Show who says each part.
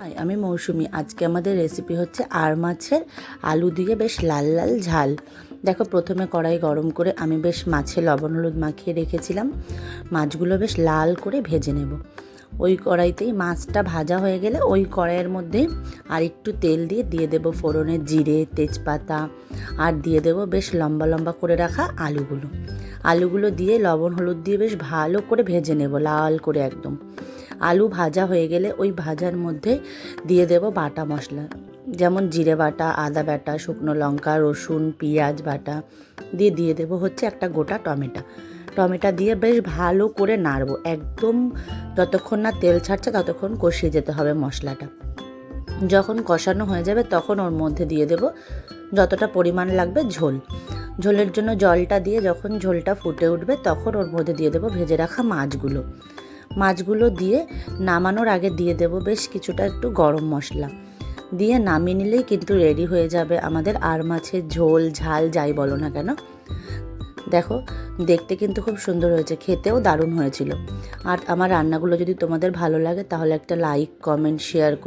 Speaker 1: High, আমি মৌসুমি। আজকে আমাদের রেসিপি হচ্ছে আর মাছের আলু দিয়ে বেশ লাল লাল ঝাল। দেখো, প্রথমে কড়াই গরম করে আমি বেশ মাছে লবণ হলুদ মাখিয়ে রেখেছিলাম। মাছগুলো বেশ লাল করে ভেজে নেব। ওই কড়াইতেই মাছটা ভাজা হয়ে গেলে ওই কড়াইয়ের মধ্যেই আর একটু তেল দিয়ে দেবো ফোড়নে জিরে তেজপাতা, আর দিয়ে দেবো বেশ লম্বা লম্বা করে রাখা আলুগুলো দিয়ে লবণ হলুদ দিয়ে বেশ ভালো করে ভেজে নেব, লাল করে একদম। আলু ভাজা হয়ে গেলে ওই ভাজার মধ্যে দিয়ে দেব বাটা মশলা, যেমন জিরে বাটা, আদা বাটা, শুকনো লঙ্কা, রসুন, পেঁয়াজ বাটা দিয়ে দেব হচ্ছে একটা গোটা টমেটো দিয়ে বেশ ভালো করে নাড়ব। একদম যতক্ষণ না তেল ছাড়ছে ততক্ষণ কষিয়ে যেতে হবে মশলাটা। যখন কষানো হয়ে যাবে তখন ওর মধ্যে দিয়ে দেব যতটা পরিমাণ লাগবে ঝোলের জন্য জলটা দিয়ে যখন ঝোলটা ফুটে উঠবে তখন ওর মধ্যে দিয়ে দেব ভেজে রাখা মাছগুলো দিয়ে নামানোর আগে দিয়ে দেব বেশ কিছুটা একটু গরম মশলা দিয়ে নামিয়ে নিলেই কিন্তু রেডি হয়ে যাবে আমাদের আর মাছের ঝোল, ঝাল যাই বলো না কেন। দেখো, দেখতে কিন্তু খুব সুন্দর হয়েছে, খেতেও দারুণ হয়েছিল। আর আমার রান্নাগুলো যদি তোমাদের ভালো লাগে তাহলে একটা লাইক, কমেন্ট, শেয়ার করে